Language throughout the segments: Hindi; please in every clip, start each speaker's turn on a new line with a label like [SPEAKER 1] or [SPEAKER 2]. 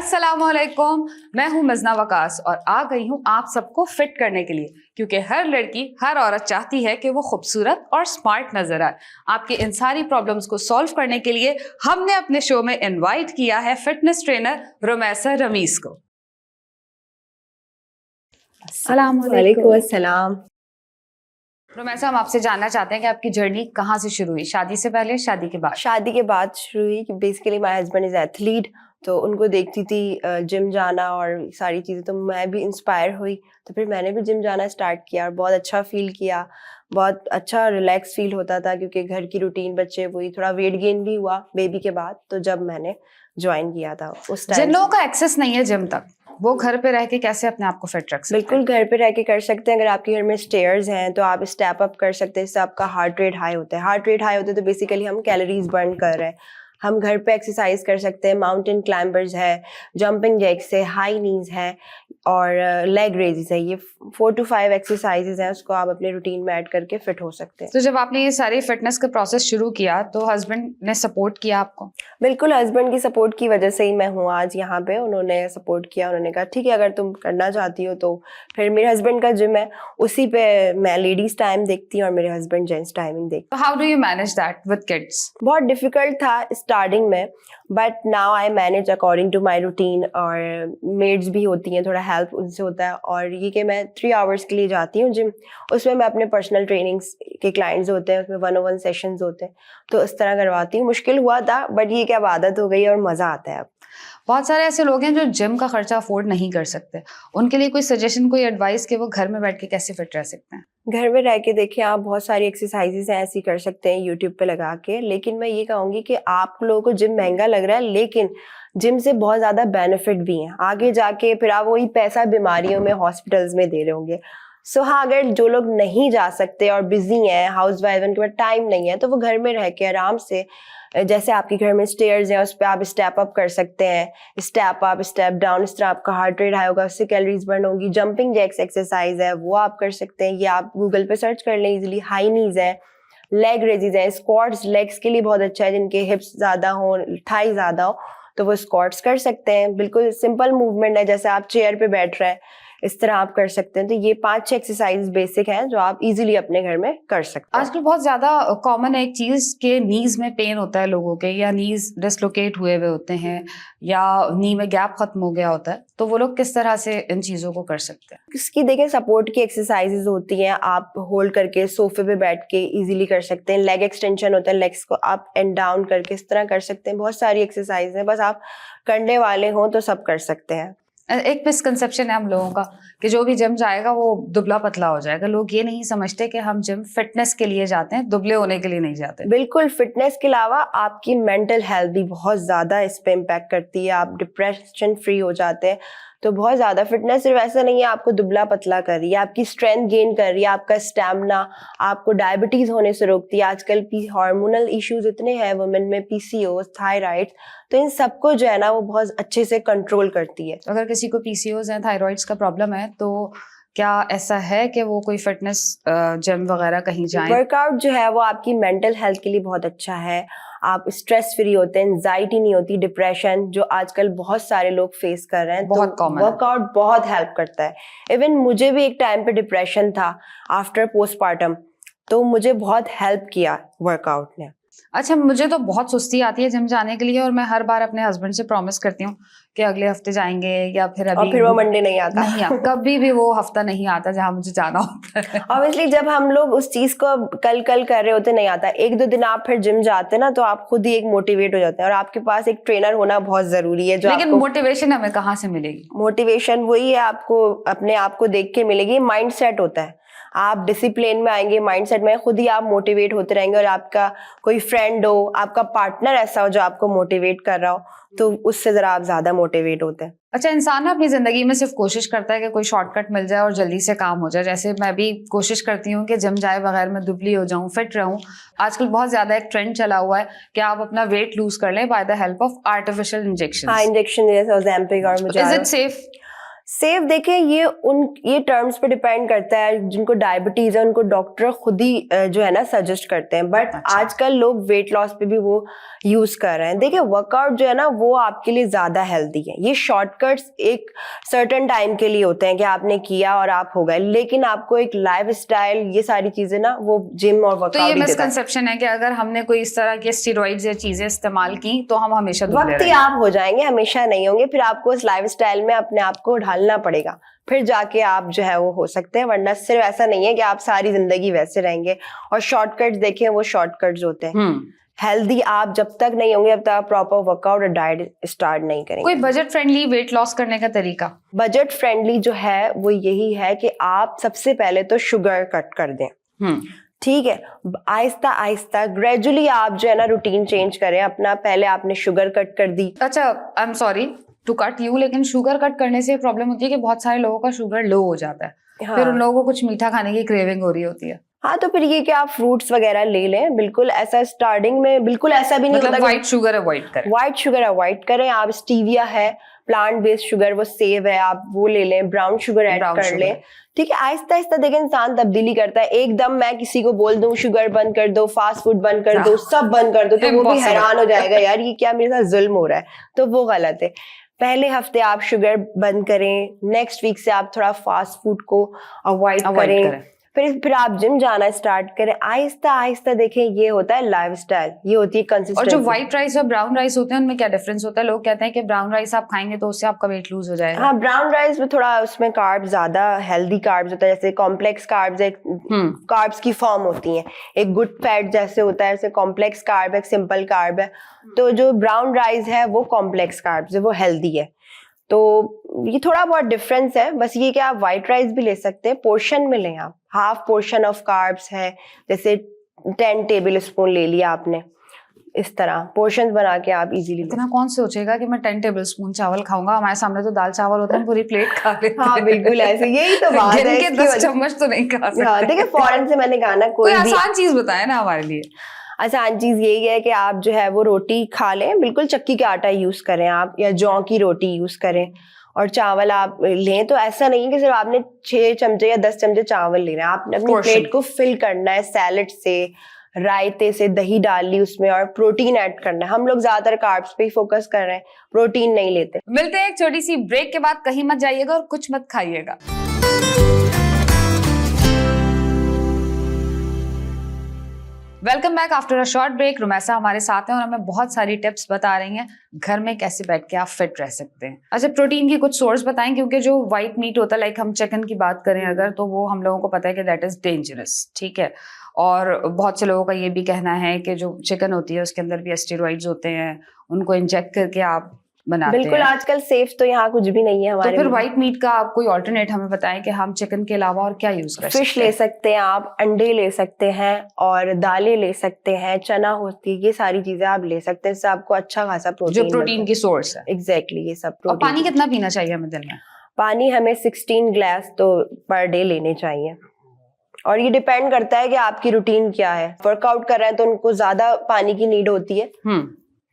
[SPEAKER 1] अस्सलामुअलैकुम, मैं हूं मजना वकास और आ गई हूं आप सबको फिट करने के लिए, क्योंकि हर लड़की हर औरत चाहती है कि वो खूबसूरत और स्मार्ट नजर आए। आपकी इन सारी प्रॉब्लम्स को सॉल्व करने के लिए हमने अपने शो में इनवाइट किया है फिटनेस ट्रेनर रुमैसा रमीस को।
[SPEAKER 2] वालेकुम अस्सलाम।
[SPEAKER 1] रुमैसा, हम आपसे जानना चाहते हैं कि आपकी जर्नी कहाँ से शुरू हुई, शादी से पहले, शादी के बाद?
[SPEAKER 2] शादी के बाद शुरू हुई कि basically my husband is athlete, तो उनको देखती थी जिम जाना और सारी चीज़ें, तो मैं भी इंस्पायर हुई। तो फिर मैंने भी जिम जाना स्टार्ट किया और बहुत अच्छा फील किया, बहुत अच्छा रिलैक्स फील होता था क्योंकि घर की रूटीन, बच्चे, वही थोड़ा वेट गेन भी हुआ बेबी के बाद। तो जब मैंने ज्वाइन किया था उस टाइम,
[SPEAKER 1] जिन लोगों का एक्सेस नहीं है जिम तक, वो घर पे रह के कैसे अपने आप को फिट रख सकते हैं?
[SPEAKER 2] बिल्कुल घर पे रह के कर सकते हैं। अगर आपके घर में स्टेयर्स हैं तो आप स्टेप अप कर सकते हैं, इससे आपका हार्ट रेट हाई होता है। हार्ट रेट हाई होता है तो बेसिकली हम कैलोरीज बर्न कर रहे हैं। हम घर पे एक्सरसाइज कर सकते हैं, माउंटेन क्लाइंबर्स है, जंपिंग जैक्स है, हाई नीज है और लेग रेजेस है। ये 4 to 5 एक्सरसाइजेज हैं, उसको आप अपने रूटीन में ऐड करके फिट हो सकते हैं।
[SPEAKER 1] तो जब आपने ये सारी फिटनेस का प्रोसेस शुरू किया तो हस्बैंड ने सपोर्ट किया आपको?
[SPEAKER 2] बिल्कुल, हस्बैंड की सपोर्ट की वजह से ही मैं हूँ आज यहाँ पे। उन्होंने सपोर्ट किया, उन्होंने कहा ठीक है अगर तुम करना चाहती हो तो। फिर मेरे हस्बैंड का जिम है, उसी पे मैं लेडीज टाइम देखती हूँ और मेरे हस्बैंड जेंट्स टाइमिंग देखते
[SPEAKER 1] how do you manage that with kids?
[SPEAKER 2] बहुत डिफिकल्ट था स्टार्टिंग में, but now I manage according to my routine. और मेड्स भी होती हैं, थोड़ा हेल्प उनसे होता है। और ये कि मैं 3 आवर्स के लिए जाती हूँ जिम, उसमें मैं अपने पर्सनल ट्रेनिंग्स के क्लाइंट्स होते हैं, उसमें 1-on-1 सेशंस होते हैं, तो इस तरह करवाती हूँ। मुश्किल हुआ था बट ये क्या आदत हो गई और मज़ा आता है अब।
[SPEAKER 1] बहुत सारे ऐसे लोग हैं जो जिम का खर्चा अफोर्ड नहीं कर सकते, उनके लिए कोई सजेशन, कोई एडवाइस कि वो घर में बैठ के कैसे फिट रह सकते हैं?
[SPEAKER 2] घर में रह के देखिए, आप बहुत सारी एक्सरसाइजेज ऐसी कर सकते हैं यूट्यूब पे लगा के। लेकिन मैं ये कहूँगी कि आप लोगों को जिम महंगा लग रहा है, लेकिन जिम से बहुत ज़्यादा बेनिफिट भी हैं। आगे जाके फिर आप वही पैसा बीमारियों में, हॉस्पिटल्स में दे रहे होंगे। सो हाँ, अगर जो लोग नहीं जा सकते और बिजी हैं, हाउस वाइफ, उनके पास टाइम नहीं है, तो वो घर में रह के आराम से, जैसे आपके घर में स्टेयर्स हैं उस पर आप स्टेप अप कर सकते हैं, स्टेप अप स्टेप डाउन, इस तरह आपका हार्ट रेट हाई होगा, उससे कैलोरीज बर्न होगी। जंपिंग जैक्स एक्सरसाइज है वो आप कर सकते हैं, ये आप गूगल पे सर्च कर लें इजीली। हाई नीज है, लेग रेजेस है, स्क्वाट्स लेग्स के लिए बहुत अच्छा है, जिनके हिप्स ज़्यादा हो, थाई ज़्यादा हो, तो वो स्क्वाट्स कर सकते हैं। बिल्कुल सिंपल मूवमेंट है, जैसे आप चेयर पे बैठ रहे हैं इस तरह आप कर सकते हैं। तो ये 5-6 एक्सरसाइज बेसिक हैं जो आप इजीली अपने घर में कर सकते हैं।
[SPEAKER 1] आजकल बहुत ज्यादा कॉमन है एक चीज के नीज में पेन होता है लोगों के, या नीज डिसलोकेट हुए हुए होते हैं, या नी में गैप खत्म हो गया होता है, तो वो लोग किस तरह से इन चीजों को कर सकते हैं?
[SPEAKER 2] इसकी देखिए सपोर्ट की एक्सरसाइजेज होती हैं, आप होल्ड करके सोफे पे बैठ के इजीली कर सकते हैं। लेग एक्सटेंशन होता है, लेग्स को अप एंड डाउन करके इस तरह कर सकते हैं। बहुत सारी एक्सरसाइज हैं, बस आप करने वाले हों तो सब कर सकते हैं।
[SPEAKER 1] एक मिसकंसेप्शन है हम लोगों का कि जो भी जिम जाएगा वो दुबला पतला हो जाएगा। लोग ये नहीं समझते कि हम जिम फिटनेस के लिए जाते हैं, दुबले होने के लिए नहीं जाते।
[SPEAKER 2] बिल्कुल, फिटनेस के अलावा आपकी मेंटल हेल्थ भी बहुत ज़्यादा इस पे इम्पैक्ट करती है। आप डिप्रेशन फ्री हो जाते हैं, तो बहुत ज़्यादा फिटनेस सिर्फ ऐसा नहीं है आपको दुबला पतला कर रही है, आपकी स्ट्रेंथ गेन कर रही है, आपका स्टैमिना, आपको डायबिटीज़ होने से रोकती है। आजकल हार्मोनल इश्यूज इतने हैं वुमेन में, पीसीओएस, थायराइड, तो इन सबको जो है ना वो बहुत अच्छे से कंट्रोल करती है।
[SPEAKER 1] अगर किसी को पीसीओएस है, थायराइड्स का प्रॉब्लम है, तो क्या ऐसा है कि वो कोई फिटनेस जिम वगैरह कहीं जाएं?
[SPEAKER 2] वर्कआउट जो है वो आपकी मेंटल हेल्थ के लिए बहुत अच्छा है। आप स्ट्रेस फ्री होते हैं, एंजाइटी नहीं होती, डिप्रेशन जो आजकल बहुत सारे लोग फेस कर रहे हैं,
[SPEAKER 1] बहुत
[SPEAKER 2] तो
[SPEAKER 1] common है।
[SPEAKER 2] वर्कआउट बहुत हेल्प करता है। इवन मुझे भी एक टाइम पे डिप्रेशन था आफ्टर पोस्टपार्टम, तो मुझे बहुत हेल्प किया वर्कआउट ने।
[SPEAKER 1] अच्छा, मुझे तो बहुत सुस्ती आती है जिम जाने के लिए, और मैं हर बार अपने हस्बैंड से प्रॉमिस करती हूँ कि अगले हफ्ते जाएंगे, या फिर अभी,
[SPEAKER 2] और फिर वो मंडे नहीं आता।
[SPEAKER 1] कभी भी वो हफ्ता नहीं आता जहाँ मुझे जाना होता है।
[SPEAKER 2] ऑब्वियसली जब हम लोग उस चीज को कल कर रहे होते, नहीं आता, 1-2 दिन आप फिर जिम जाते ना, तो आप खुद ही एक मोटिवेट हो जाते हैं। और आपके पास एक ट्रेनर होना बहुत जरूरी है। जो
[SPEAKER 1] लेकिन मोटिवेशन हमें कहाँ से मिलेगी?
[SPEAKER 2] मोटिवेशन वही है, आपको अपने आप को देख के मिलेगी। माइंड सेट होता है, आप डिसिप्लिन में आएंगे, माइंडसेट में खुद ही आप मोटिवेट होते रहेंगे। और आपका कोई फ्रेंड हो, आपका पार्टनर ऐसा हो जो आपको मोटिवेट कर रहा हो, तो उससे जरा आप ज्यादा मोटिवेट होते हैं।
[SPEAKER 1] अच्छा, इंसान अपनी जिंदगी में सिर्फ कोशिश करता है कि कोई शॉर्टकट मिल जाए और जल्दी से काम हो जाए। जैसे मैं भी कोशिश करती हूँ कि जिम जाए बगैर मैं दुबली हो जाऊं, फिट रहूं। आजकल बहुत ज्यादा एक ट्रेंड चला हुआ है कि आप अपना वेट लूज कर लें by the help of artificial injection.
[SPEAKER 2] हाँ, इंजेक्शन जैसे ओज़ेम्पिक और
[SPEAKER 1] इज इट सेफ?
[SPEAKER 2] सेफ देखें, ये टर्म्स पे डिपेंड करता है। जिनको डायबिटीज है उनको डॉक्टर खुद ही जो है ना सजेस्ट करते हैं, बट
[SPEAKER 1] अच्छा।
[SPEAKER 2] आजकल लोग वेट लॉस पे भी वो यूज कर रहे हैं। देखिए वर्कआउट जो है ना वो आपके लिए ज्यादा हेल्दी है। ये शॉर्टकट्स एक सर्टेन टाइम के लिए होते हैं कि आपने किया और आप हो गए, लेकिन आपको एक लाइफस्टाइल, ये सारी चीजें ना वो जिम और वर्कआउट
[SPEAKER 1] तो ये
[SPEAKER 2] ही देता है।
[SPEAKER 1] मिसकंसेप्शन है कि अगर हमने कोई इस तरह के स्टेरॉइड्स या चीजें इस्तेमाल की तो हम हमेशा दुबले
[SPEAKER 2] वक्त ही
[SPEAKER 1] रहेंगे।
[SPEAKER 2] आप हो जाएंगे, हमेशा नहीं होंगे। फिर आपको इस लाइफस्टाइल में अपने आप को ढालना पड़ेगा, फिर जाके आप जो है वो हो सकते हैं। वरना सिर्फ ऐसा नहीं है कि आप सारी जिंदगी वैसे रहेंगे। और शॉर्टकट्स देखें, वो शॉर्टकट्स होते हैं। हेल्दी आप जब तक नहीं होंगे, अब तक आप प्रॉपर वर्कआउट और डाइट स्टार्ट नहीं करेंगे।
[SPEAKER 1] कोई बजट फ्रेंडली वेट लॉस करने का तरीका?
[SPEAKER 2] बजट फ्रेंडली जो है वो यही है कि आप सबसे पहले तो शुगर कट कर दें। ठीक है, आहिस्ता आहिस्ता ग्रेजुअली आप जो है ना रूटीन चेंज करें अपना। पहले आपने शुगर कट कर दी।
[SPEAKER 1] अच्छा, I am sorry to cut you, लेकिन शुगर कट करने से प्रॉब्लम होती है कि बहुत सारे लोगों का शुगर लो हो जाता है।
[SPEAKER 2] हाँ।
[SPEAKER 1] फिर उन लोगों को कुछ मीठा खाने की क्रेविंग हो रही होती है।
[SPEAKER 2] हाँ, तो फिर ये कि आप फ्रूट्स वगैरह ले लें। बिल्कुल ऐसा स्टार्टिंग में बिल्कुल ऐसा भी नहीं
[SPEAKER 1] मतलब
[SPEAKER 2] होता।
[SPEAKER 1] व्हाइट शुगर अवॉइड करें।
[SPEAKER 2] व्हाइट शुगर अवॉइड करें। आप स्टीविया है, प्लांट बेस्ड शुगर, वो सेव है, आप वो ले लें। ब्राउन शुगर ऐड कर लें। ठीक है, आहिस्ता आहिस्ता देखिए इंसान तब्दीली करता है। एकदम मैं किसी को बोल दूं शुगर बंद कर दो, फास्ट फूड बंद कर दो, सब बंद कर दो, तो वो भी हैरान हो जाएगा, यार ये क्या मेरे साथ जुल्म हो रहा है। तो वो गलत है। पहले हफ्ते आप शुगर बंद करें, नेक्स्ट वीक से आप थोड़ा फास्ट फूड को अवॉइड करें। फिर आप जिम जाना स्टार्ट करें। आहिस्ता आहिस्ता देखें, ये होता है लाइफस्टाइल, ये होती है कंसिस्टेंसी।
[SPEAKER 1] और जो व्हाइट राइस और ब्राउन राइस होते हैं उनमें क्या डिफरेंस होता है? लोग कहते हैं कि ब्राउन राइस आप खाएंगे तो उससे आपका वेट लूज हो जाएगा।
[SPEAKER 2] हाँ, ब्राउन राइस में थोड़ा उसमें कार्ब ज्यादा, हेल्दी कार्ब्स होता है। जैसे कॉम्प्लेक्स कार्ब्स एक कार्ब्स की फॉर्म होती हैं। एक गुड फैट जैसे होता है, जैसे कॉम्प्लेक्स कार्ब, एक सिंपल कार्ब है। तो जो ब्राउन राइस है वो कॉम्प्लेक्स कार्ब्स है, वो हेल्दी है। तो ये थोड़ा बहुत डिफरेंस है। बस ये कि आप व्हाइट राइस भी ले सकते हैं, पोर्शन में लें आप। हाफ पोर्शन ऑफ कार्ब्स है, जैसे 10 टेबल स्पून ले लिया आपने, इस तरह पोर्शंस बना के आप इजीली।
[SPEAKER 1] इतना कौन सोचेगा कि मैं 10 टेबल स्पून चावल खाऊंगा? हमारे सामने तो दाल चावल होते हैं, पूरी प्लेट खा लेते हैं।
[SPEAKER 2] हाँ बिल्कुल ऐसे, यही तो बात है।
[SPEAKER 1] के 10 चम्मच तो नहीं खा सकते।
[SPEAKER 2] हाँ, देखिए फॉरेन से मैंने कहा ना, कोई
[SPEAKER 1] आसान चीज बताए ना हमारे लिए।
[SPEAKER 2] आसान चीज यही है कि आप जो है वो रोटी खा लें, बिल्कुल चक्की का आटा यूज करें आप, या जौ की रोटी यूज करें। और चावल आप लें तो ऐसा नहीं है कि सिर्फ आपने 6 चमचे या 10 चमचे चावल लेना है। आपने अपनी प्लेट को फिल करना है सैलेड से, रायते से, दही डाल ली उसमें, और प्रोटीन ऐड करना है। हम लोग ज्यादातर कार्ब्स पे ही फोकस कर रहे हैं, प्रोटीन नहीं लेते।
[SPEAKER 1] मिलते हैं एक छोटी सी ब्रेक के बाद। कहीं मत जाइएगा और कुछ मत खाइएगा। Welcome back after a short break. Rumaisa हमारे साथ हैं और हमें बहुत सारी टिप्स बता रही हैं घर में कैसे बैठ के आप फिट रह सकते हैं। अच्छा, प्रोटीन की कुछ सोर्स बताएं, क्योंकि जो व्हाइट मीट होता है, लाइक हम चिकन की बात करें अगर, तो वो हम लोगों को पता है कि दैट इज डेंजरस। ठीक है, और बहुत से लोगों का ये भी कहना है कि जो चिकन होती है उसके अंदर भी स्टेरॉइड्स होते हैं, उनको इंजेक्ट करके आप बनाते
[SPEAKER 2] बिल्कुल
[SPEAKER 1] हैं।
[SPEAKER 2] आजकल सेफ तो यहाँ कुछ भी नहीं है हमारे।
[SPEAKER 1] तो फिर व्हाइट मीट का आप कोई ऑल्टरनेट हमें बताएं कि हम चिकन के अलावा और क्या यूज कर सकते हैं?
[SPEAKER 2] फिश ले सकते हैं आप, अंडे ले सकते हैं, और दालें ले सकते हैं, चना होती है, ये सारी चीजें आप ले सकते हैं। इससे आपको अच्छा खासा प्रोटीन,
[SPEAKER 1] जो प्रोटीन की सोर्स है।
[SPEAKER 2] एग्जैक्टली, ये सब।
[SPEAKER 1] और पानी कितना पीना चाहिए हमें दिन में?
[SPEAKER 2] पानी हमें 16 ग्लास तो पर डे लेने चाहिए। और ये डिपेंड करता है कि आपकी रूटीन क्या है। वर्कआउट कर रहे हैं तो उनको ज्यादा पानी की नीड होती है,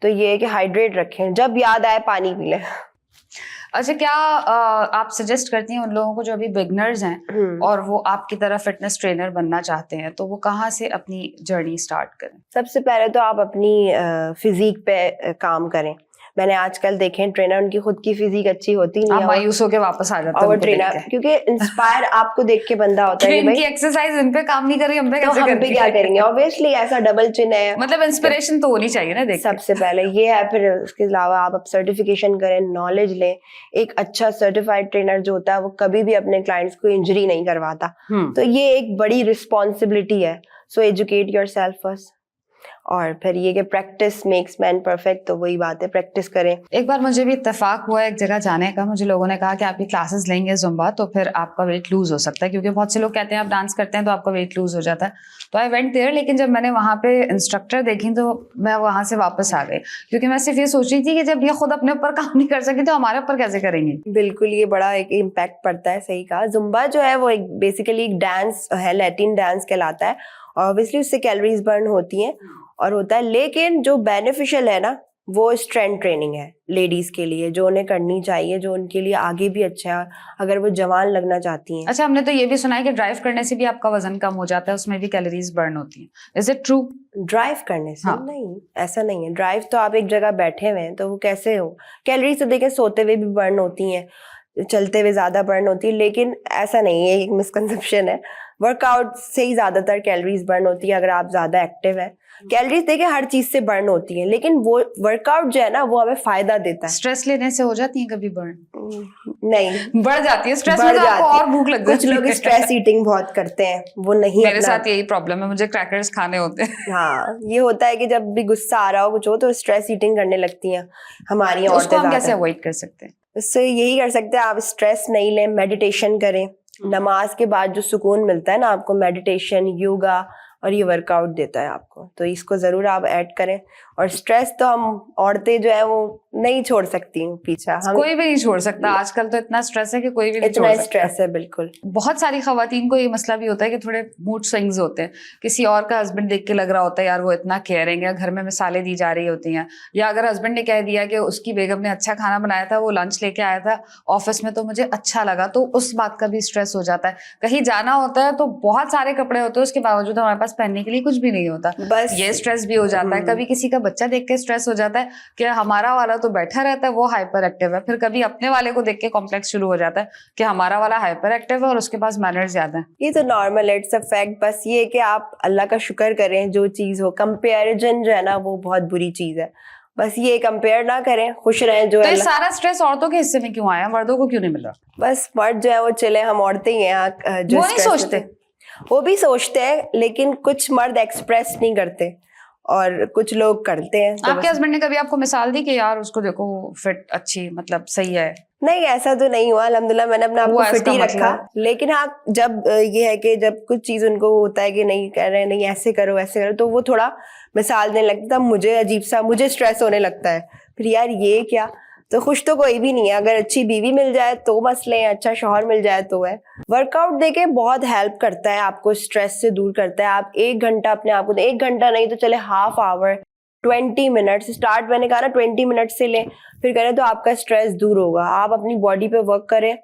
[SPEAKER 2] तो ये है कि हाइड्रेट रखें, जब याद आए पानी पी लें।
[SPEAKER 1] अच्छा, क्या आप सजेस्ट करती हैं उन लोगों को जो अभी बिगनर्स हैं और वो आपकी तरह फिटनेस ट्रेनर बनना चाहते हैं, तो वो कहाँ से अपनी जर्नी स्टार्ट करें? सबसे पहले तो आप अपनी फिजिक पे काम करें। मैंने आजकल देखे ट्रेनर, उनकी खुद की फिजिक अच्छी होती नहीं है, मायूस होकर वापस आ जाते हैं ट्रेनर, क्योंकि इंस्पायर आपको देख के बंदा होता है कि भाई एक्सरसाइज इन पे काम नहीं करी, हम पे कैसे करेंगे, क्या करेंगे। ऑब्वियसली ऐसा डबल चिन है, मतलब इंस्पिरेशन तो होनी चाहिए ना देख। सबसे पहले ये है, फिर उसके अलावा आप सर्टिफिकेशन करें, नॉलेज लें। एक अच्छा सर्टिफाइड ट्रेनर जो होता है वो कभी भी अपने क्लाइंट्स को इंजरी नहीं करवाता, तो ये एक बड़ी रिस्पॉन्सिबिलिटी है। सो एजुकेट योरसेल्फ फर्स्ट, और फिर ये कि प्रैक्टिस मेक्स मैन परफेक्ट, तो वही बात है, प्रैक्टिस करें। एक बार मुझे भी इत्तेफाक हुआ एक जगह जाने का, मुझे लोगों ने कहा कि आपकी क्लासेस लेंगे जुम्बा तो फिर आपका वेट लूज हो सकता है, क्योंकि बहुत से लोग कहते हैं आप डांस करते हैं तो आपका वेट लूज हो जाता है। तो आई वेंट देयर, लेकिन जब मैंने वहाँ पे इंस्ट्रक्टर देखी तो मैं वहाँ से वापस आ गई, क्योंकि मैं सिर्फ ये सोच रही थी कि जब ये खुद अपने ऊपर काम नहीं कर सके तो हमारे ऊपर कैसे करेंगे। बिल्कुल, ये बड़ा एक इम्पैक्ट पड़ता है। सही कहा। जुम्बा जो है वो एक बेसिकली एक डांस है, लैटिन डांस कहलाता है। ऑब्वियसली उससे कैलोरीज बर्न होती हैं और होता है, लेकिन जो बेनिफिशियल है ना
[SPEAKER 2] वो स्ट्रेंथ ट्रेनिंग है लेडीज के लिए, जो उन्हें करनी चाहिए, जो उनके लिए आगे भी अच्छा है अगर वो जवान लगना चाहती हैं।
[SPEAKER 1] अच्छा, हमने तो ये भी सुना है कि ड्राइव करने से भी आपका वजन कम हो जाता है, उसमें भी कैलोरीज बर्न होती हैं। Is it true?
[SPEAKER 2] ड्राइव करने से?
[SPEAKER 1] हाँ।
[SPEAKER 2] नहीं, ऐसा नहीं है। ड्राइव तो आप एक जगह बैठे हुए हैं तो वो कैसे हो, कैलोरीज तो देखें सोते हुए भी बर्न होती हैं, चलते हुए ज्यादा बर्न होती है, लेकिन ऐसा नहीं है, एक मिसकंसेप्शन है। वर्कआउट से ही ज्यादातर कैलोरीज बर्न होती है अगर आप ज्यादा एक्टिव है। कैलोरीज देखिए हर चीज से बर्न होती है, लेकिन वो वर्कआउट जो है ना वो हमें फायदा देता है।
[SPEAKER 1] स्ट्रेस लेने से हो जाती है कभी बर्न?
[SPEAKER 2] नहीं,
[SPEAKER 1] बढ़ जाती है स्ट्रेस में,
[SPEAKER 2] बढ़
[SPEAKER 1] तो आपको
[SPEAKER 2] जाती है।
[SPEAKER 1] और भूख लग
[SPEAKER 2] कुछ
[SPEAKER 1] जाती
[SPEAKER 2] लोग
[SPEAKER 1] है।
[SPEAKER 2] स्ट्रेस ईटिंग बहुत करते हैं, वो नहीं
[SPEAKER 1] मेरे
[SPEAKER 2] अपना।
[SPEAKER 1] साथ यही प्रॉब्लम है, मुझे क्रैकर्स खाने होते हैं।
[SPEAKER 2] हाँ, ये होता है कि जब भी गुस्सा आ रहा हो कुछ हो तो स्ट्रेस ईटिंग करने लगती हैं हमारी
[SPEAKER 1] तो उसको
[SPEAKER 2] औरतें
[SPEAKER 1] हम कैसे
[SPEAKER 2] ज्यादा।
[SPEAKER 1] अवॉइड कर सकते हैं?
[SPEAKER 2] उससे यही कर सकते हैं, आप स्ट्रेस नहीं लें, मेडिटेशन करें। नमाज के बाद जो सुकून मिलता है ना आपको, मेडिटेशन, योगा और ये वर्कआउट देता है आपको, तो इसको जरूर आप ऐड करें। और स्ट्रेस तो हम औरतें जो है वो नहीं छोड़ सकती पीछा, हम
[SPEAKER 1] कोई भी नहीं छोड़ सकता। आजकल तो इतना स्ट्रेस है कि कोई भी नहीं छोड़
[SPEAKER 2] इतना
[SPEAKER 1] सकता।
[SPEAKER 2] स्ट्रेस है, बिल्कुल।
[SPEAKER 1] बहुत सारी खवातीन को ये मसला भी होता है कि थोड़े मूड स्विंग्स होते हैं। किसी और का हस्बैंड देख के लग रहा होता है यार वो इतना केयरिंग है, घर में मिसालें दी जा रही होती हैं, या अगर हस्बैंड ने कह दिया कि उसकी बेगम ने अच्छा खाना बनाया था, वो लंच लेके आया था ऑफिस में तो मुझे अच्छा लगा, तो उस बात का भी स्ट्रेस हो जाता है। कहीं जाना होता है तो बहुत सारे कपड़े होते हैं, उसके बावजूद हमारे पास पहनने के लिए कुछ भी नहीं होता,
[SPEAKER 2] बस
[SPEAKER 1] ये स्ट्रेस भी हो जाता है। कभी किसी का बच्चा देख के स्ट्रेस हो जाता है कि हमारा वाला तो बैठा रहता है, वो हाइपर एक्टिव है। फिर कभी अपने वाले को देख के कॉम्प्लेक्स शुरू हो जाता है कि हमारा वाला हाइपर एक्टिव है और उसके पास मैनर्स ज्यादा है।
[SPEAKER 2] ये तो नॉर्मल है, इट्स अ फैक्ट। बस ये है कि आप अल्लाह का शुक्र करें जो चीज हो। कंपैरिजन जो है ना वो बहुत बुरी चीज है, बस ये कंपेयर ना करें, खुश रहें। जो
[SPEAKER 1] तो ये
[SPEAKER 2] अल्लाह,
[SPEAKER 1] सारा स्ट्रेस औरतों के हिस्से में क्यों आया, मर्दों को क्यों नहीं मिल रहा?
[SPEAKER 2] बस मर्द जो है वो चले, हम औरतें ही हैं यहाँ जो
[SPEAKER 1] वो नहीं
[SPEAKER 2] stress
[SPEAKER 1] सोचते?
[SPEAKER 2] में थे। वो भी सोचते हैं, लेकिन कुछ मर्द एक्सप्रेस नहीं करते और कुछ लोग करते हैं। तो
[SPEAKER 1] आपके
[SPEAKER 2] बस
[SPEAKER 1] हस्बैंड ने कभी आपको मिसाल दी कि यार उसको देखो फिट अच्छी, मतलब सही है?
[SPEAKER 2] नहीं, ऐसा तो नहीं हुआ अल्हम्दुलिल्लाह, मैंने अपने आप को
[SPEAKER 1] हुआ
[SPEAKER 2] फिट
[SPEAKER 1] इसका
[SPEAKER 2] ही रखा।
[SPEAKER 1] मतलब?
[SPEAKER 2] लेकिन हाँ, जब ये है कि जब कुछ चीज उनको होता है कि नहीं कह रहे हैं, नहीं ऐसे करो ऐसे करो, तो वो थोड़ा मिसाल देने लगता है, मुझे अजीब सा, मुझे स्ट्रेस होने लगता है। फिर यार ये क्या, तो खुश तो कोई भी नहीं है। अगर अच्छी बीवी मिल जाए तो मसले हैं, अच्छा शौहर मिल जाए तो है। वर्कआउट देके बहुत हेल्प करता है, आपको स्ट्रेस से दूर करता है। आप 1 घंटा अपने आप को, 1 घंटा नहीं तो चले हाफ आवर, 20 मिनट्स, स्टार्ट मैंने कहा ना 20 मिनट से लें, फिर करें तो आपका स्ट्रेस दूर होगा। आप अपनी बॉडी पे वर्क करें,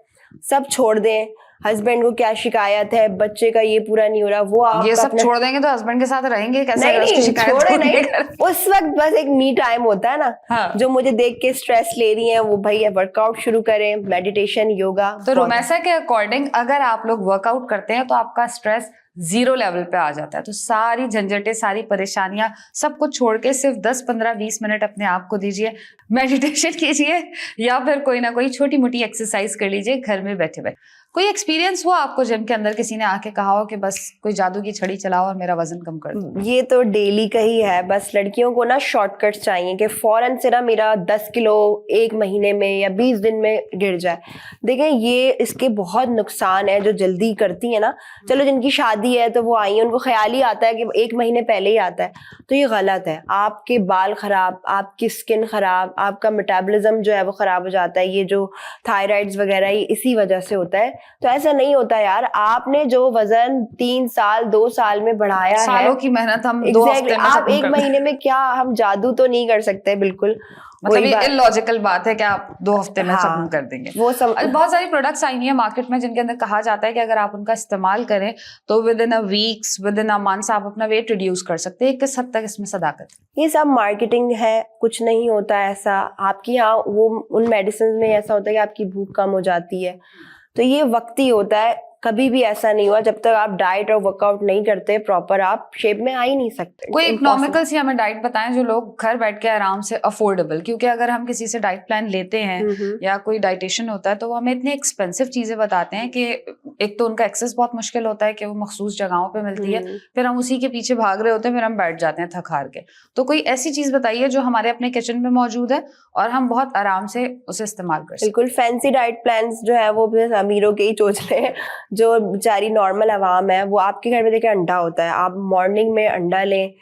[SPEAKER 2] सब छोड़ दें। हस्बैंड को क्या शिकायत है, बच्चे का ये पूरा नहीं हो रहा, वो आप
[SPEAKER 1] ये सब छोड़ देंगे तो हस्बैंड के साथ रहेंगे कैसे?
[SPEAKER 2] नहीं
[SPEAKER 1] अगर उसकी
[SPEAKER 2] नहीं
[SPEAKER 1] शिकायत
[SPEAKER 2] छोड़े
[SPEAKER 1] होती है
[SPEAKER 2] नहीं, उस वक्त बस एक मी टाइम होता है ना,
[SPEAKER 1] हाँ।
[SPEAKER 2] जो मुझे देख के स्ट्रेस ले रही है वो भाई वर्कआउट शुरू करें, मेडिटेशन, योगा।
[SPEAKER 1] तो रोमैसा के अकॉर्डिंग अगर आप लोग वर्कआउट करते हैं तो आपका स्ट्रेस 0 लेवल पे आ जाता है। तो सारी झंझटें, सारी परेशानियां सब कुछ छोड़ के सिर्फ 10, 15, 20 मिनट अपने आप को दीजिए, मेडिटेशन कीजिए या फिर कोई ना कोई छोटी मोटी एक्सरसाइज कर लीजिए घर में बैठे बैठे। कोई एक्सपीरियंस हुआ आपको जिम के अंदर, किसी ने आके कहा हो कि बस कोई जादू की छड़ी चलाओ और मेरा वजन कम कर दो?
[SPEAKER 2] ये तो डेली का ही है। बस लड़कियों को ना शॉर्टकट्स चाहिए कि फौरन से ना मेरा 10 किलो 1 महीने में या 20 दिन में गिर जाए। देखें, ये इसके बहुत नुकसान है जो जल्दी करती है ना। चलो जिनकी शादी है तो वो आई है, उनको ख्याल ही आता है कि 1 महीने पहले ही आता है, तो ये गलत है। आपके बाल खराब, आपकी स्किन खराब, आपका मेटाबॉलिज्म जो है वो खराब हो जाता है। ये जो थायराइड्स वगैरह ये इसी वजह से होता है। तो ऐसा नहीं होता यार, आपने जो वजन 3 साल 2 साल में बढ़ाया है,
[SPEAKER 1] सालों की मेहनत हम 2 हफ्ते में
[SPEAKER 2] आप
[SPEAKER 1] खत्म
[SPEAKER 2] 1
[SPEAKER 1] कर
[SPEAKER 2] महीने में क्या, हम जादू तो नहीं कर सकते बिल्कुल।
[SPEAKER 1] मतलब
[SPEAKER 2] वही
[SPEAKER 1] ये
[SPEAKER 2] बात,
[SPEAKER 1] इलॉजिकल बात है कि आप 2 हफ्ते में खत्म
[SPEAKER 2] हाँ,
[SPEAKER 1] कर देंगे।
[SPEAKER 2] वो
[SPEAKER 1] बहुत सारी प्रोडक्ट्स आई हुई है मार्केट में जिनके अंदर कहा जाता है कि अगर आप उनका इस्तेमाल करें तो with in a weeks, with in a months आप अपना वेट रिड्यूस कर सकते हैं। किस हद तक इसमें सदाकत है?
[SPEAKER 2] ये सब मार्केटिंग है, कुछ नहीं होता ऐसा। आपकी यहाँ वो उन मेडिसिन में ऐसा होता है कि आपकी भूख कम हो जाती है, तो ये वक्ती होता है। कभी भी ऐसा नहीं हुआ, जब तक आप डाइट और वर्कआउट नहीं करते प्रॉपर, आप शेप में आ ही नहीं सकते।
[SPEAKER 1] कोई इकोनॉमिकल सी हमें डाइट बताएं जो लोग घर बैठ के आराम से अफोर्डेबल, क्योंकि अगर हम किसी से डाइट प्लान लेते हैं या कोई डाइटिशियन होता है तो वो हमें इतनी एक्सपेंसिव चीजें बताते हैं कि एक तो उनका एक्सेस बहुत मुश्किल होता है कि वो मखसूस जगहों पे मिलती है, फिर हम उसी के पीछे भाग रहे होते हैं, फिर हम बैठ जाते हैं थक हार के। तो कोई ऐसी चीज बताइए जो हमारे अपने किचन में मौजूद है और हम बहुत आराम से उसे इस्तेमाल कर सकते।
[SPEAKER 2] बिल्कुल, फैंसी डाइट प्लान्स जो है वो बस अमीरों के ही चोचले हैं। जो बेचारी नॉर्मल आवाम है, वो आपके घर में देखिए अंडा होता है, आप मॉर्निंग में अंडा लें,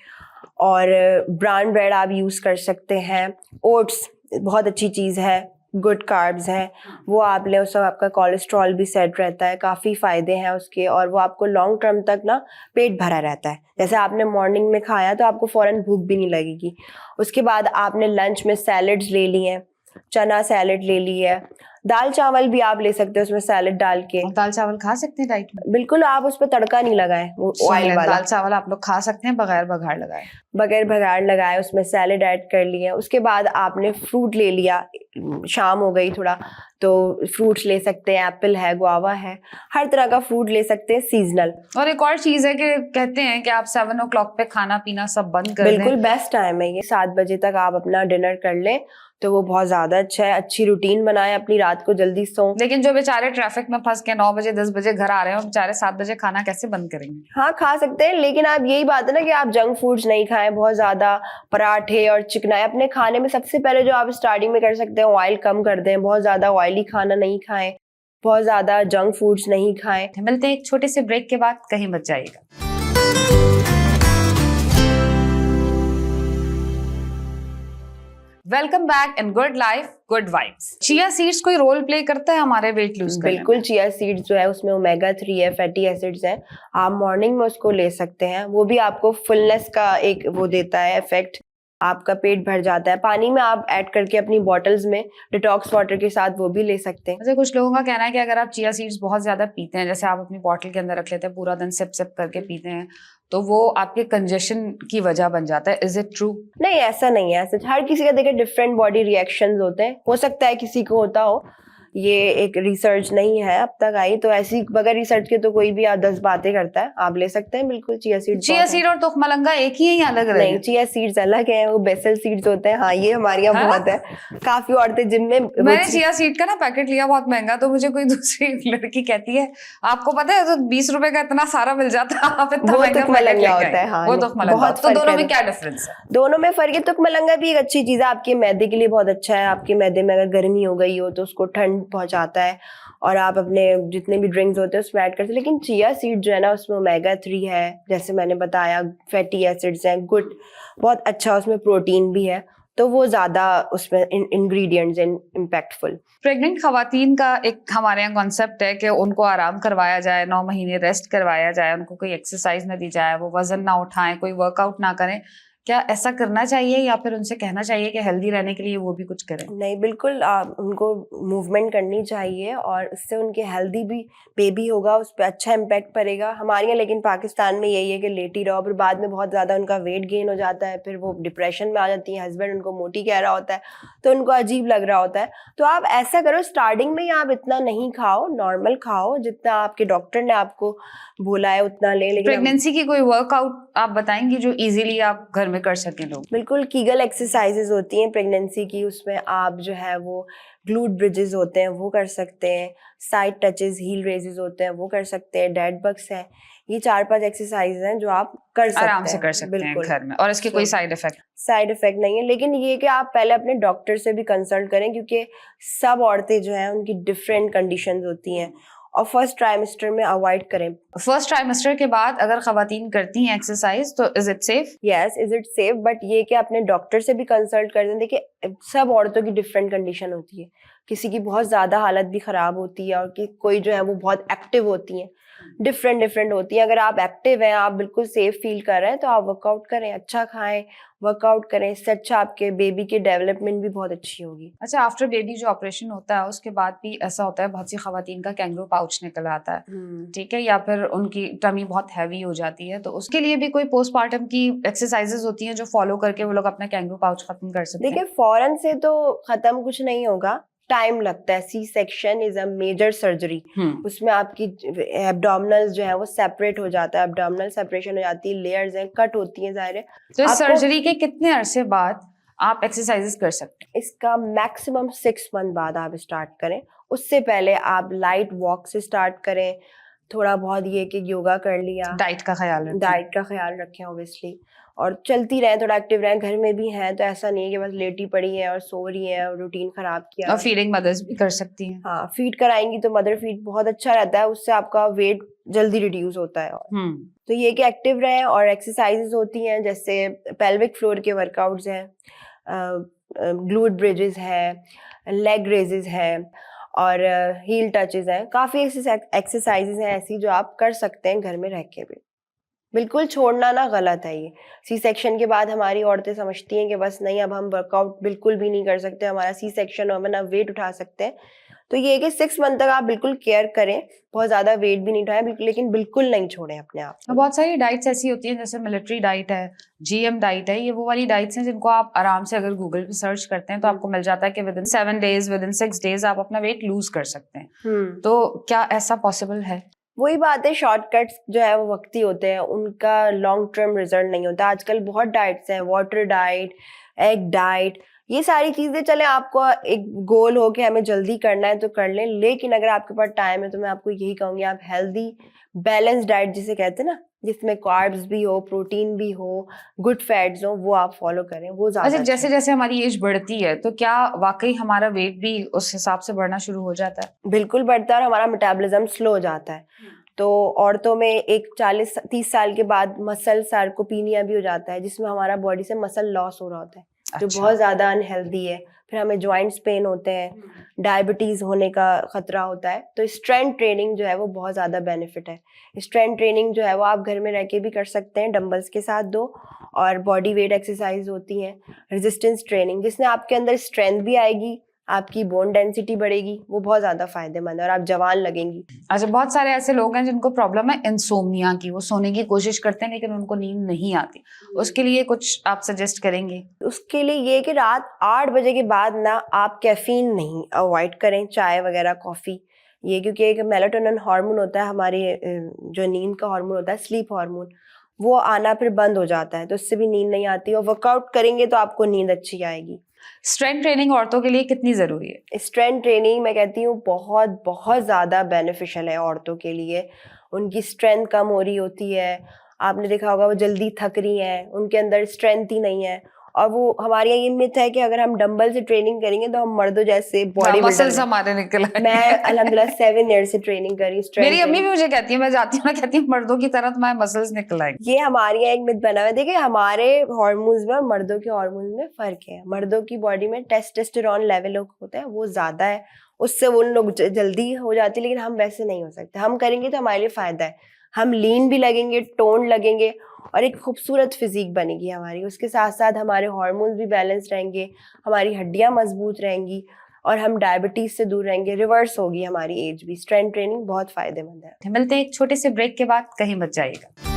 [SPEAKER 2] और ब्राउन ब्रेड आप यूज कर सकते हैं। ओट्स बहुत अच्छी चीज है, गुड कार्ब्स हैं वो आप लें, उससे आपका कोलेस्ट्रॉल भी सेट रहता है, काफ़ी फ़ायदे हैं उसके, और वो आपको लॉन्ग टर्म तक ना पेट भरा रहता है। जैसे आपने मॉर्निंग में खाया तो आपको फ़ौरन भूख भी नहीं लगेगी। उसके बाद आपने लंच में सैलड्स ले लिए हैं, चना सैलड ले ली है, दाल चावल भी आप ले सकते हो उसमें सैलड डाल के।
[SPEAKER 1] और दाल चावल खा सकते हैं डाइट में?
[SPEAKER 2] बिल्कुल, आप उस पर तड़का नहीं लगाएं, वो ऑयल वाला।
[SPEAKER 1] दाल चावल आप लोग खा सकते हैं बगैर बघार लगाए।
[SPEAKER 2] बगैर बघार लगाए, उसमें सैलेड ऐड कर लिए। उसके बाद आपने फ्रूट ले लिया, शाम हो गई थोड़ा तो फ्रूट्स ले सकते हैं, एप्पल है, गुआवा है, हर तरह का फ्रूट ले सकते हैं सीजनल।
[SPEAKER 1] और एक और चीज है कि कहते हैं कि आप 7 o'clock पे खाना पीना सब बंद कर दें।
[SPEAKER 2] बिल्कुल बेस्ट टाइम है ये, 7 बजे तक आप अपना डिनर कर लें तो वो बहुत ज्यादा अच्छा है। अच्छी रूटीन बनाएं अपनी, रात को जल्दी सों।
[SPEAKER 1] लेकिन जो बेचारे ट्रैफिक में फंस के 9 बजे 10 बजे घर आ रहे हैं, वो बेचारे 7 बजे खाना कैसे बंद करेंगे?
[SPEAKER 2] हाँ खा सकते हैं, लेकिन आप यही बात है ना कि आप जंक फूड्स नहीं खाएं, बहुत ज्यादा पराठे और चिकनाई अपने खाने में। सबसे पहले जो आप स्टार्टिंग में कर सकते हैं, ऑयल कम कर दें, बहुत ज्यादा ऑयली खाना नहीं खाएं, बहुत ज्यादा जंक फूड्स नहीं खाएं।
[SPEAKER 1] मिलते हैं एक छोटे से ब्रेक के बाद, कहीं मत जाइएगा। Welcome back in good life good vibes. Chia seeds कोई रोल प्ले करता है हमारे वेट लूज करने में?
[SPEAKER 2] बिल्कुल, चिया सीड्स जो है उसमें ओमेगा 3 है, फैटी एसिड्स हैं। आप मॉर्निंग में उसको ले सकते हैं, वो भी आपको फुलनेस का एक वो देता है इफेक्ट, आपका पेट भर जाता है। पानी में आप ऐड करके अपनी बॉटल्स में डिटॉक्स वाटर के साथ वो भी ले सकते हैं।
[SPEAKER 1] अच्छा, कुछ लोगों का कहना है कि अगर आप चिया सीड्स बहुत ज्यादा पीते हैं, जैसे आप अपनी बॉटल के अंदर रख लेते हैं, पूरा दिन सिप सिप करके पीते हैं, तो वो आपके कंजेशन की वजह बन जाता है। Is it true?
[SPEAKER 2] नहीं, ऐसा नहीं है। ऐसा हर किसी का देखिए डिफरेंट बॉडी रिएक्शंस होते हैं, हो सकता है किसी को होता हो, ये एक रिसर्च नहीं है अब तक आई, तो ऐसी बगैर रिसर्च के तो कोई भी 10 बातें करता है। आप ले सकते हैं बिल्कुल चिया सीड।
[SPEAKER 1] चिया सीड और तुखमलंगा एक ही है या अलग
[SPEAKER 2] नहीं, चिया सीड्स अलग है, वो बेसल सीड्स होते हैं। हाँ, ये हमारे यहाँ बहुत है, काफी औरतें जिम में।
[SPEAKER 1] मैंने चिया सीड का ना पैकेट लिया बहुत महंगा, तो मुझे कोई दूसरी लड़की कहती है आपको पता है तो 20 रुपए का इतना सारा मिल जाता है, आप इतना महंगा पैकेट लेके
[SPEAKER 2] होता है। हाँ,
[SPEAKER 1] वो तुखमलंगा। तो दोनों में क्या डिफरेंस है?
[SPEAKER 2] दोनों में फर्क है। तुखमलंगा भी एक अच्छी चीज है, आपके मैदे के लिए बहुत अच्छा है। आपके मैदे में अगर गर्मी हो गई हो तो उसको ठंड पहुंचाता है, और आप अपने जितने भी ड्रिंक्स होते हैं उसमें ऐड करते हैं। लेकिन चिया सीड जो है ना, उसमें ओमेगा 3 है, जैसे मैंने बताया, फैटी एसिड्स हैं, गुड, बहुत अच्छा, उसमें प्रोटीन भी है, तो वो ज्यादा उसमें इंग्रेडिएंट्स हैं इम्पैक्टफुल।
[SPEAKER 1] प्रेग्नेंट खवातीन का एक हमारे यहाँ कॉन्सेप्ट है कि उनको आराम करवाया जाए, 9 महीने रेस्ट करवाया जाए, उनको कोई एक्सरसाइज ना दी जाए, वो वजन ना उठाएं, कोई वर्कआउट ना करें। क्या ऐसा करना चाहिए या फिर उनसे कहना चाहिए कि हेल्दी रहने के लिए वो भी कुछ करें?
[SPEAKER 2] नहीं, बिल्कुल उनको मूवमेंट करनी चाहिए, और उससे उनके हेल्दी भी बेबी होगा, उस पर अच्छा इम्पैक्ट पड़ेगा। हमारे यहाँ लेकिन पाकिस्तान में यही है कि लेटी रहो, फिर बाद में बहुत ज़्यादा उनका वेट गेन हो जाता है, फिर वो डिप्रेशन में आ जाती है, हस्बैंड उनको मोटी कह रहा होता है तो उनको अजीब लग रहा होता है। तो आप ऐसा करो, स्टार्टिंग में ही आप इतना नहीं खाओ, नॉर्मल खाओ, जितना आपके डॉक्टर ने आपको बोला है उतना ले। लेकिन
[SPEAKER 1] प्रेगनेंसी की कोई वर्कआउट आप बताएंगी जो इजीली आप घर में कर सकें लोग?
[SPEAKER 2] बिल्कुल, कीगल एक्सरसाइजेज होती हैं प्रेगनेंसी की, उसमें आप जो है वो ग्लूट ब्रिजेस होते हैं वो कर सकते हैं, साइड टचेस, हील रेजेस होते हैं वो कर सकते हैं, डेड बग्स हैं। ये 4-5 एक्सरसाइज हैं जो आप कर सकते हैं,
[SPEAKER 1] आराम से कर सकते हैं घर में, और इसके कोई साइड इफेक्ट
[SPEAKER 2] नहीं है। लेकिन ये कि आप पहले अपने डॉक्टर से भी कंसल्ट करें, क्योंकि सब औरतें जो हैं उनकी डिफरेंट कंडीशंस होती हैं, और फर्स्ट ट्राइमेस्टर में अवॉइड करें।
[SPEAKER 1] फर्स्ट ट्राइमेस्टर के बाद अगर खवातीन करती हैं एक्सरसाइज तो is it safe?
[SPEAKER 2] Yes, is it safe, but ये कि अपने डॉक्टर से भी कंसल्ट कर दें। देखिए, सब औरतों की डिफरेंट कंडीशन होती है, किसी की बहुत ज़्यादा हालत भी ख़राब होती है, और कि कोई जो है वो बहुत एक्टिव होती हैं, डिफरेंट होती है। अगर आप एक्टिव हैं, आप बिल्कुल सेफ फील कर रहे हैं, तो आप वर्कआउट करें, अच्छा खाएं, वर्कआउट करें, इससे अच्छा आपके बेबी की डेवलपमेंट भी बहुत अच्छी होगी।
[SPEAKER 1] अच्छा, आफ्टर बेबी जो ऑपरेशन होता है उसके बाद भी ऐसा होता है, बहुत सी खवातीन का कैंगरू पाउच निकल आता है, ठीक है, या फिर उनकी टमी बहुत हैवी हो जाती है, तो उसके लिए भी कोई पोस्टमार्टम की एक्सरसाइजेज होती हैं जो फॉलो करके वो लोग अपना कैंगरू पाउच खत्म कर सकते हैं?
[SPEAKER 2] देखिए, फौरन से तो खत्म कुछ नहीं होगा, टाइम लगता है। C section is a major surgery, उसमें आपकी एब्डोमिनल जो है वो सेपरेट हो जाता है, एब्डोमिनल सेपरेशन हो जाती है, लेयर्स हैं, कट होती हैं, जाहिर है।
[SPEAKER 1] तो इस सर्जरी के कितने अरसे बाद आप एक्सरसाइजेस कर सकते हैं?
[SPEAKER 2] इसका मैक्सिमम 6 मंथ बाद आप स्टार्ट करें, उससे पहले आप लाइट वॉक से स्टार्ट करें, थोड़ा बहुत ये कि योगा कर लिया,
[SPEAKER 1] डाइट का ख्याल
[SPEAKER 2] रखें ऑब्वियसली, और चलती रहें, थोड़ा एक्टिव रहें। घर में भी हैं तो ऐसा नहीं है कि बस लेटी पड़ी है और सो रही है और रूटीन खराब किया।
[SPEAKER 1] और फीडिंग मदर्स भी कर सकती हैं।
[SPEAKER 2] हाँ, फीड कराएंगी तो मदर फीड बहुत अच्छा रहता है, उससे आपका वेट जल्दी रिड्यूस होता है। और तो ये कि एक्टिव रहें, और एक्सरसाइजेज होती हैं जैसे पेल्विक फ्लोर के वर्कआउट्स हैं, ग्लूट ब्रिजेस है, लेग रेजेस है और हील टचेस हैं। काफ़ी एक्सरसाइजेज हैं ऐसी जो आप कर सकते हैं घर में रह के भी। बिल्कुल छोड़ना ना गलत है ये। सी सेक्शन के बाद हमारी औरतें समझती हैं कि बस नहीं, अब हम वर्कआउट बिल्कुल भी नहीं कर सकते, हमारा सी सेक्शन हो, हम ना वेट उठा सकते हैं। तो ये है कि 6 मंथ तक आप बिल्कुल केयर करें, बहुत ज़्यादा वेट भी नहीं उठाएं बिल्कुल, लेकिन बिल्कुल नहीं छोड़ें अपने आप को।
[SPEAKER 1] बहुत सारी डाइट्स ऐसी होती हैं, जैसे मिलिट्री डाइट है, GM डाइट है, ये वो वाली डाइट्स हैं जिनको आप आराम से अगर गूगल पे सर्च करते हैं तो आपको मिल जाता है कि with in 7 days, with in 6 days आप अपना वेट लूज कर सकते हैं। तो क्या ऐसा पॉसिबल है?
[SPEAKER 2] वही बात है, शॉर्टकट्स जो है वो वक्ती होते हैं, उनका लॉन्ग टर्म रिजल्ट नहीं होता। आजकल बहुत डाइट्स हैं, वाटर डाइट, एग डाइट, ये सारी चीजें। चले आपको एक गोल हो कि हमें जल्दी करना है तो कर लें, लेकिन अगर आपके पास टाइम है तो मैं आपको यही कहूंगी आप हेल्दी बैलेंस डाइट जिसे कहते हैं ना, जिसमें कार्ब्स भी हो, प्रोटीन भी हो, गुड फैट्स हो, वो आप फॉलो करें, वो ज्यादा
[SPEAKER 1] अच्छा,
[SPEAKER 2] अच्छा
[SPEAKER 1] जैसे जैसे हमारी एज बढ़ती है तो क्या वाकई हमारा वेट भी उस हिसाब से बढ़ना शुरू हो जाता है?
[SPEAKER 2] बिल्कुल बढ़ता है और हमारा मेटाबॉलिज्म स्लो हो जाता है। तो औरतों में एक 40-30 साल के बाद मसल सार्कोपीनिया भी हो जाता है, जिसमें हमारा बॉडी से मसल लॉस हो रहा होता है, जो
[SPEAKER 1] अच्छा।
[SPEAKER 2] बहुत ज़्यादा अनहेल्दी है। फिर हमें जॉइंट्स पेन होते हैं, डायबिटीज़ होने का खतरा होता है। तो स्ट्रेंथ ट्रेनिंग जो है वो बहुत ज़्यादा बेनिफिट है। स्ट्रेंथ ट्रेनिंग जो है वो आप घर में रह के भी कर सकते हैं, डंबल्स के साथ 2, और बॉडी वेट एक्सरसाइज होती हैं। रेजिस्टेंस ट्रेनिंग, जिसमें आपके अंदर स्ट्रेंथ भी आएगी, आपकी बोन डेंसिटी बढ़ेगी, वो बहुत ज़्यादा फायदेमंद है और आप जवान लगेंगी।
[SPEAKER 1] अच्छा, बहुत सारे ऐसे लोग हैं जिनको प्रॉब्लम है इंसोम्निया की, वो सोने की कोशिश करते हैं लेकिन उनको नींद नहीं आती, उसके लिए कुछ आप सजेस्ट करेंगे?
[SPEAKER 2] उसके लिए ये कि रात 8 बजे के बाद ना आप कैफीन नहीं अवॉइड करें, चाय वगैरह, कॉफ़ी, ये क्योंकि एक मेलाटोनिन हार्मोन होता है हमारे जो नींद का हार्मोन होता है, स्लीप हार्मोन, वो आना फिर बंद हो जाता है, तो उससे भी नींद नहीं आती। और वर्कआउट करेंगे तो आपको नींद अच्छी आएगी।
[SPEAKER 1] स्ट्रेंथ ट्रेनिंग औरतों के लिए कितनी जरूरी है?
[SPEAKER 2] स्ट्रेंथ ट्रेनिंग मैं कहती हूँ बहुत बहुत ज़्यादा बेनिफिशियल है औरतों के लिए। उनकी स्ट्रेंथ कम हो रही होती है, आपने देखा होगा वो जल्दी थक रही हैं, उनके अंदर स्ट्रेंथ ही नहीं है। और वो हमारे यहाँ ये मिथ है कि अगर हम डंबल से ट्रेनिंग करेंगे तो हम मर्दों जैसे बॉडी
[SPEAKER 1] मसल्स हमारे निकल आएंगे।
[SPEAKER 2] मैं अल्हम्दुलिल्लाह 7 ईयर से ट्रेनिंग करी, स्ट्रेंथ
[SPEAKER 1] मेरी अम्मी भी मुझे कहती है, मैं जाती हूँ ना, कहती है मर्दों की तरह तुम्हारे मसल्स निकल आएंगे।
[SPEAKER 2] ये हमारे यहाँ एक मिथ बना हुआ है। देखिए हमारे हार्मोन्स में और मर्दों के हार्मोन्स में फर्क है। मर्दों की बॉडी में टेस्टोस्टेरोन लेवल होता है, वो ज्यादा है, उससे वो लोग जल्दी हो जाती है, लेकिन हम वैसे नहीं हो सकते। हम करेंगे तो हमारे लिए फायदा है, हम लीन भी लगेंगे, टोन लगेंगे और एक खूबसूरत फिजिक बनेगी हमारी। उसके साथ साथ हमारे हार्मोन्स भी बैलेंस रहेंगे, हमारी हड्डियां मजबूत रहेंगी और हम डायबिटीज से दूर रहेंगे, रिवर्स होगी हमारी एज भी। स्ट्रेंथ ट्रेनिंग बहुत फायदेमंद है।
[SPEAKER 1] मिलते हैं एक छोटे से ब्रेक के बाद, कहीं मत जाइएगा।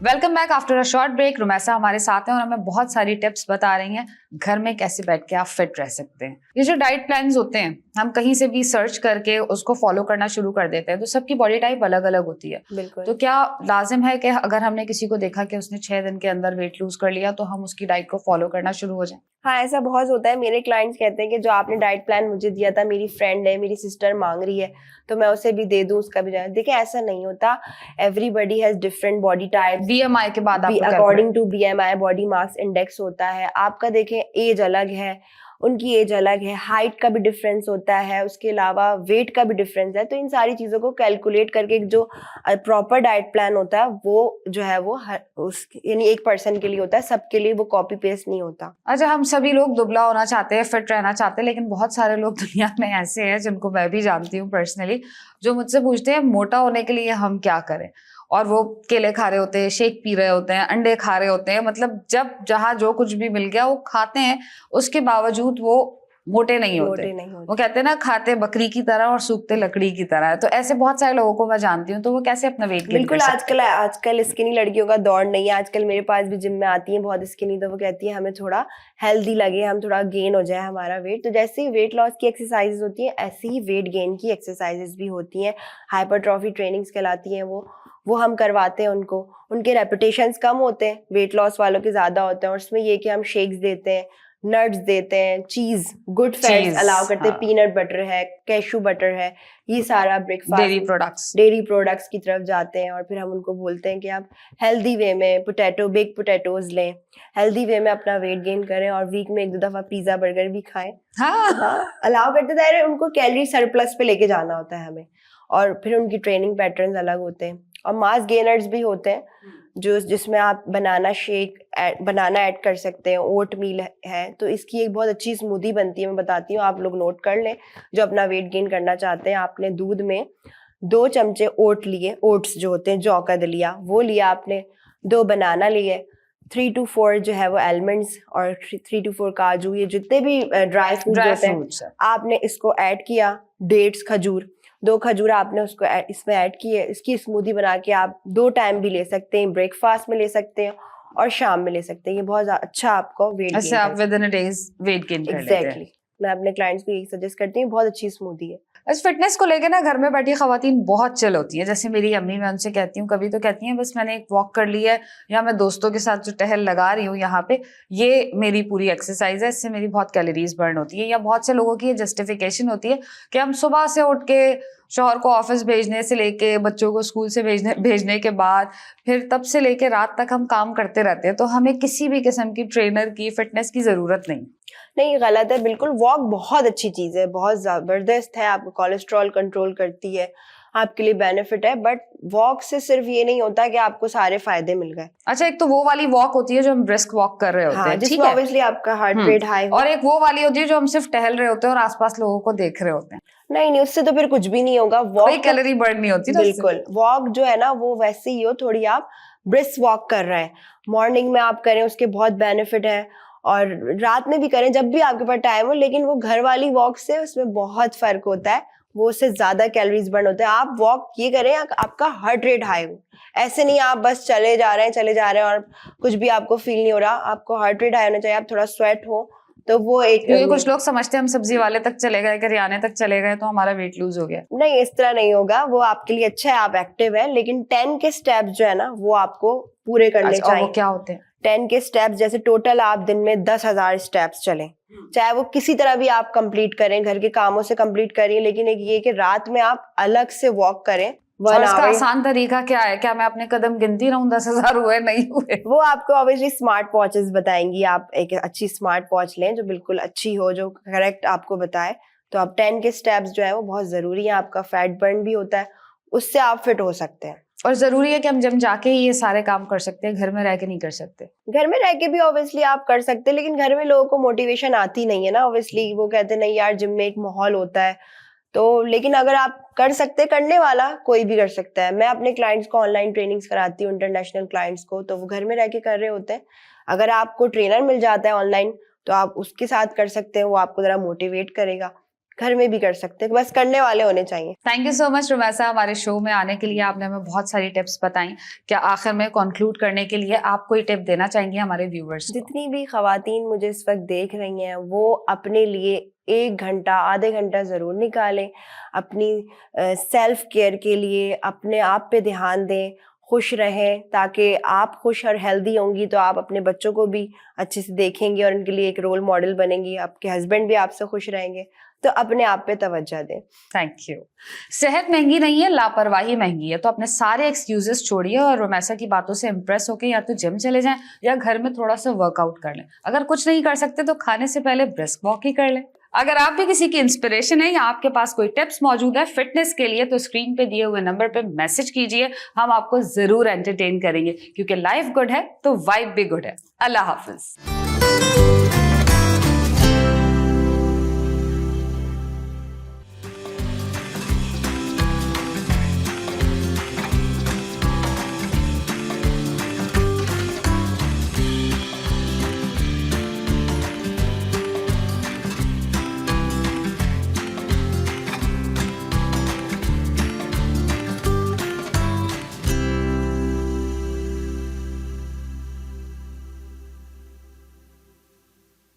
[SPEAKER 1] Welcome back after a short break. Rumaisa हमारे साथ हैं और हमें बहुत सारी टिप्स बता रही हैं घर में कैसे बैठ के आप फिट रह सकते हैं। ये जो डाइट प्लान्स होते हैं, हम कहीं से भी सर्च करके उसको फॉलो करना शुरू कर देते हैं, तो सबकी बॉडी टाइप अलग अलग होती है।
[SPEAKER 2] बिल्कुल।
[SPEAKER 1] तो क्या लाजिम है कि अगर हमने किसी को देखा कि उसने 6 दिन के अंदर वेट लूज कर लिया तो हम उसकी डाइट को फॉलो करना शुरू हो जाए?
[SPEAKER 2] हाँ, ऐसा बहुत होता है। मेरे क्लाइंट्स कहते हैं कि जो आपने डाइट प्लान मुझे दिया था, मेरी फ्रेंड है, मेरी सिस्टर मांग रही है तो मैं उसे भी दे दूं, उसका भी जाए। देखिए ऐसा नहीं होता, everybody has different body type.
[SPEAKER 1] BMI के बाद
[SPEAKER 2] according to BMI body mass index होता है आपका। देखें एज अलग है, उनकी एज अलग है, हाइट का भी डिफरेंस होता है, उसके अलावा वेट का भी डिफरेंस है। तो इन सारी चीज़ों को कैलकुलेट करके जो प्रॉपर डाइट प्लान होता है वो जो है वो यानी एक पर्सन के लिए होता है, सबके लिए वो कॉपी पेस्ट नहीं होता।
[SPEAKER 1] अच्छा, हम सभी लोग दुबला होना चाहते हैं, फिट रहना चाहते हैं, लेकिन बहुत सारे लोग दुनिया में ऐसे हैं जिनको मैं भी जानती हूँ पर्सनली, जो मुझसे पूछते हैं मोटा होने के लिए हम क्या करें। और वो केले खा रहे होते हैं, शेक पी रहे होते हैं, अंडे खा रहे होते हैं, मतलब जब जहाँ जो कुछ भी मिल गया वो खाते हैं, उसके बावजूद वो मोटे नहीं होते। वो कहते हैं ना, खाते बकरी की तरह और सूखते लकड़ी की तरह है। तो ऐसे बहुत सारे लोगों को मैं जानती हूँ, तो वो कैसे अपना वेट गेन कर सकते हैं?
[SPEAKER 2] आजकल स्किनी लड़कियों का दौड़ नहीं है। आजकल मेरे पास भी जिम में आती हैं बहुत स्किनी, तो वो कहती है हमें थोड़ा हेल्दी लगे, हम थोड़ा गेन हो जाए हमारा वेट। तो जैसे ही वेट लॉस की एक्सरसाइजेज होती हैं, ऐसे ही वेट गेन की एक्सरसाइजेज भी होती हैं। हाइपरट्रॉफी ट्रेनिंग्स कहलाती हैं वो हम करवाते हैं उनको। उनके रेपिटेशंस कम होते हैं, वेट लॉस वालों के ज्यादा होते हैं। और उसमें ये कि हम शेक्स देते हैं, नट्स देते हैं, चीज, गुड फैट्स अलाउ करते हैं, पीनट बटर है, कैशू बटर है, ये सारा ब्रेकफास्ट, डेयरी प्रोडक्ट्स की तरफ जाते हैं। और फिर हम उनको बोलते हैं कि आप हेल्दी वे में बेक पोटैटोज लें, हेल्दी वे में अपना वेट गेन करें और वीक में 1-2 दफा पिज्जा बर्गर भी खाएं। अलाउ करते थे। उनको कैलोरी सरप्लस पे लेके जाना होता है हमें। और फिर उनकी ट्रेनिंग पैटर्न्स अलग होते हैं और मास गेनर्स भी होते हैं जो जिसमें आप बनाना ऐड कर सकते हैं, ओट मील है, तो इसकी एक बहुत अच्छी स्मूदी बनती है, मैं बताती हूँ, आप लोग नोट कर लें जो अपना वेट गेन करना चाहते हैं। आपने दूध में 2 चमचे ओट लिए, ओट्स जो होते हैं जौ का दलिया वो लिया आपने, 2 बनाना लिए, 3 to 4 जो है वो आलमंड्स और 3 to 4 काजू, ये जितने भी ड्राई फ्रूट होते हैं आपने इसको ऐड किया। डेट्स, खजूर, 2 खजूर आपने उसको इसमें ऐड किए। इसकी स्मूदी बना के आप 2 टाइम भी ले सकते हैं, ब्रेकफास्ट में ले सकते हैं और शाम में ले सकते हैं। ये बहुत अच्छा आपको वेट गेन
[SPEAKER 1] अच्छा, आप with in a days weight gain कर लेते हैं।
[SPEAKER 2] एग्जैक्टली, मैं अपने क्लाइंट्स को यही सजेस्ट करती हूँ, बहुत अच्छी स्मूदी है।
[SPEAKER 1] इस फिटनेस को लेके ना घर में बैठी खवातीन बहुत चिल होती हैं। जैसे मेरी अम्मी, मैं उनसे कहती हूँ, कभी तो कहती हैं बस मैंने एक वॉक कर ली है या मैं दोस्तों के साथ जो टहल लगा रही हूँ यहाँ पे, ये मेरी पूरी एक्सरसाइज है, इससे मेरी बहुत कैलोरीज बर्न होती है। या बहुत से लोगों की ये जस्टिफिकेशन होती है कि हम सुबह से उठ के शौहर को ऑफिस भेजने से लेके बच्चों को स्कूल से भेजने के बाद फिर तब से लेके रात तक हम काम करते रहते हैं, तो हमें किसी भी किस्म की ट्रेनर की, फिटनेस की जरूरत नहीं,
[SPEAKER 2] गलत है बिल्कुल। वॉक बहुत अच्छी चीज है, बहुत जबरदस्त है, आपको कोलेस्ट्रॉल कंट्रोल करती है, आपके लिए बेनिफिट है। बट वॉक से सिर्फ ये नहीं होता कि आपको सारे फायदे मिल गए।
[SPEAKER 1] अच्छा, एक तो वो वाली वॉक होती है जो हम ब्रिस्क वॉक कर रहे होते हैं,
[SPEAKER 2] जिसमें ऑब्वियसली आपका हार्ट रेट हाई,
[SPEAKER 1] और एक वो वाली होती है जो हम सिर्फ टहल रहे होते हैं और आसपास लोगों को देख रहे होते हैं।
[SPEAKER 2] नहीं, उससे तो फिर कुछ भी नहीं होगा।
[SPEAKER 1] कोई कैलोरी बर्न नहीं होती।
[SPEAKER 2] बिल्कुल, वॉक जो है ना वो वैसे ही हो, थोड़ी आप ब्रिस्क वॉक कर रहे हैं, मॉर्निंग में आप करें उसके बहुत बेनिफिट है, और रात में भी करें, जब भी आपके पास टाइम हो। लेकिन वो घर वाली वॉक से उसमें बहुत फर्क होता है, वो उससे ज्यादा कैलोरीज बर्न होते हैं। आप वॉक ये करें आपका हार्ट रेट हाई हो, ऐसे नहीं आप बस चले जा रहे हैं और कुछ भी आपको फील नहीं हो रहा। आपको हार्ट रेट हाई होना चाहिए, आप थोड़ा स्वेट हो, तो वो एक
[SPEAKER 1] कुछ लोग समझते हैं हम सब्जी वाले तक चले गए, करियाने तक चले गए तो हमारा वेट लूज हो गया।
[SPEAKER 2] नहीं, इस तरह नहीं होगा, वो आपके लिए अच्छा है, आप एक्टिव है। लेकिन 10 के स्टेप्स जो है ना वो आपको पूरे करने चाहिए।
[SPEAKER 1] वो क्या होते हैं?
[SPEAKER 2] 10 के स्टेप्स, जैसे टोटल आप दिन में 10,000 स्टेप्स चलें, चाहे वो किसी तरह भी आप कंप्लीट करें, घर के कामों से कंप्लीट करिए, लेकिन एक ये कि रात में आप अलग से वॉक करें।
[SPEAKER 1] और इसका आसान तरीका क्या है? क्या मैं अपने कदम गिनती रहूं 10,000 हुए नहीं हुए?
[SPEAKER 2] वो आपको ऑब्वियसली स्मार्ट वॉचेस बताएंगी। आप एक अच्छी स्मार्ट वॉच लें जो बिल्कुल अच्छी हो, जो करेक्ट आपको बताए। तो आप 10 के स्टेप्स जो है वो बहुत जरूरी है, आपका फैट बर्न भी होता है, उससे आप फिट हो सकते हैं।
[SPEAKER 1] और जरूरी है कि हम जिम जाके ही ये सारे काम कर सकते हैं, घर में रह के नहीं कर सकते? घर
[SPEAKER 2] में रह के भी ऑब्वियसली आप कर सकते हैं, लेकिन घर में लोगों को मोटिवेशन आती नहीं है ना, ऑब्वियसली वो कहते हैं नहीं यार जिम में एक माहौल होता है तो। लेकिन अगर आप कर सकते, करने वाला कोई भी कर सकता है। मैं अपने क्लाइंट्स को ऑनलाइन ट्रेनिंग्स कराती हूँ, इंटरनेशनल क्लाइंट्स को, तो वो घर में रह के कर रहे होते हैं। अगर आपको ट्रेनर मिल जाता है ऑनलाइन तो आप उसके साथ कर सकते हैं, वो आपको जरा मोटिवेट करेगा। घर में भी कर सकते हैं, बस करने वाले होने चाहिए।
[SPEAKER 1] Thank you so much Rumaisa, हमारे शो में आने के लिए। आपने हमें बहुत सारी टिप्स बताई। क्या आखिर में कंक्लूड करने के लिए आप कोई टिप देना चाहेंगे हमारे व्यूअर्स?
[SPEAKER 2] जितनी भी खवातीन मुझे इस वक्त देख रही हैं वो अपने लिए 1 घंटा, आधे घंटा जरूर निकालें अपनी सेल्फ केयर के लिए, अपने आप पे ध्यान दें, खुश रहें। ताकि आप खुश और हेल्दी होंगी तो आप अपने बच्चों को भी अच्छे से देखेंगे और उनके लिए एक रोल मॉडल बनेंगी। आपके हस्बैंड भी आपसे खुश रहेंगे, तो अपने आप पे तवज्जो दें।
[SPEAKER 1] Thank you. सेहत महंगी नहीं है, लापरवाही महंगी है। तो अपने सारे एक्सक्यूजेस छोड़िए और रुमैसा की बातों से इंप्रेस होकर या तो जिम चले जाएं या घर में थोड़ा सा वर्कआउट कर लें। अगर कुछ नहीं कर सकते तो खाने से पहले ब्रिस्क वॉक ही कर लें। अगर आप भी किसी की इंस्पिरेशन है या आपके पास कोई टिप्स मौजूद है फिटनेस के लिए, तो स्क्रीन पे दिए हुए नंबर पे मैसेज कीजिए, हम आपको जरूर एंटरटेन करेंगे। क्योंकि लाइफ गुड है तो वाइब भी गुड है। अल्लाह हाफिज।